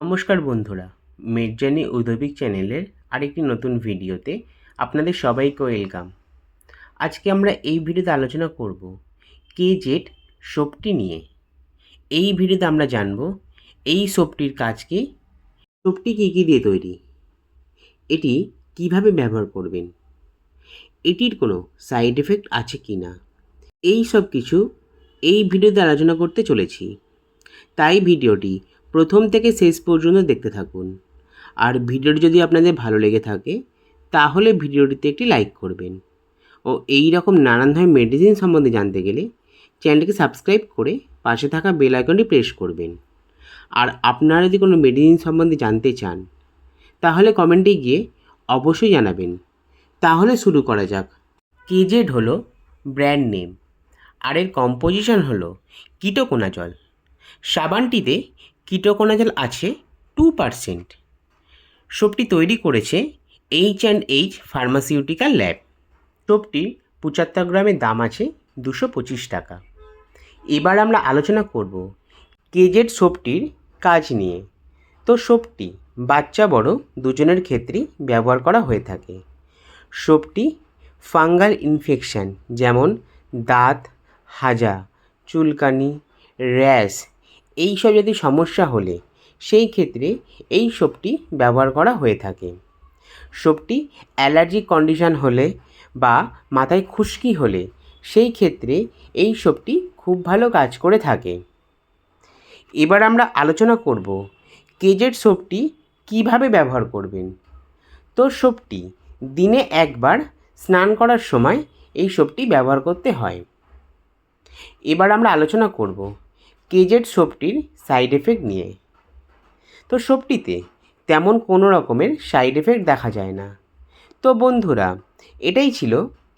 নমস্কার বন্ধুরা, মিরজানি উদ্ভিদ চ্যানেলের আরেকটি নতুন ভিডিওতে আপনাদের সবাইকে ওয়েলকাম। আজকে আমরা এই ভিডিওতে আলোচনা করব কেজেড সোপটি নিয়ে। এই ভিডিওতে আমরা জানব এই সোপটির কাজ কি, সোপটি কী কী দিয়ে তৈরি, এটি কিভাবে ব্যবহার করবেন, এটির কোনো সাইড এফেক্ট আছে কি না, এই সব কিছু এই ভিডিওতে আলোচনা করতে চলেছি। তাই ভিডিওটি প্রথম থেকে শেষ পর্যন্ত দেখতে থাকুন। আর ভিডিওটি যদি আপনাদের ভালো লেগে থাকে তাহলে ভিডিওটিতে একটি লাইক করবেন ও এই রকম নানান ধরনের মেডিসিন সম্বন্ধে জানতে গেলে চ্যানেলটিকে সাবস্ক্রাইব করে পাশে থাকা বেল আইকনটি প্রেস করবেন। আর আপনারা যদি কোনো মেডিসিন সম্বন্ধে জানতে চান তাহলে কমেন্টে গিয়ে অবশ্যই জানাবেন। তাহলে শুরু করা যাক। কেজেড হলো ব্র্যান্ড নেম আর এর কম্পোজিশন হলো কিটোকোনাজল। সাবানটিতে কিটোকোনাজল আছে 2%। সোপটি তৈরি করেছে H&H ফার্মাসিউটিক্যাল ল্যাব। সোপটির 75 গ্রামের দাম আছে 225 টাকা। এবার আমরা আলোচনা করব কেজেড সোপটির কাজ নিয়ে। তো সোপটি বাচ্চা বড় দুজনের ক্ষেত্রেই ব্যবহার করা হয়ে থাকে। সোপটি ফাঙ্গাল ইনফেকশান যেমন দাঁত, হাজা, চুলকানি, র্যাশ এইসব যদি সমস্যা হলে সেই ক্ষেত্রে এই সোপটি ব্যবহার করা হয়ে থাকে। সোপটি অ্যালার্জিক কন্ডিশন হলে বা মাথায় খুশকি হলে সেই ক্ষেত্রে এই সোপটি খুব ভালো কাজ করে থাকে। এবার আমরা আলোচনা করব কেজেড সোপটি কিভাবে ব্যবহার করবেন। তো সোপটি দিনে একবার স্নান করার সময় এই সোপটি ব্যবহার করতে হয়। এবার আমরা আলোচনা করব কেজেড সোপটির সাইড এফেক্ট নিয়ে। তো সোপটিতে তেমন কোনো রকমের সাইড এফেক্ট দেখা যায় না। তো বন্ধুরা, এটাই ছিল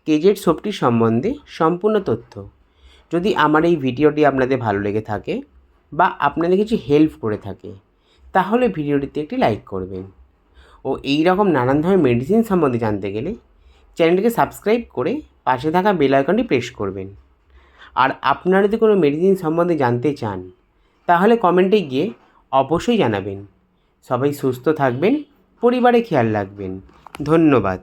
কেজেড সোপটি সম্বন্ধে সম্পূর্ণ তথ্য। যদি আমার এই ভিডিওটি আপনাদের ভালো লেগে থাকে বা আপনাদের কিছু হেল্প করে থাকে তাহলে ভিডিওটিতে একটি লাইক করবেন ও এই রকম নানান ধরনের মেডিসিন সম্বন্ধে জানতে গেলে চ্যানেলটিকে সাবস্ক্রাইব করে পাশে থাকা বেল আইকনটি প্রেস করবেন। আর আপনারা যদি কোনো মেডিসিন সম্বন্ধে জানতে চান তাহলে কমেন্টে গিয়ে অবশ্যই জানাবেন। সবাই সুস্থ থাকবেন, পরিবারে খেয়াল রাখবেন। ধন্যবাদ।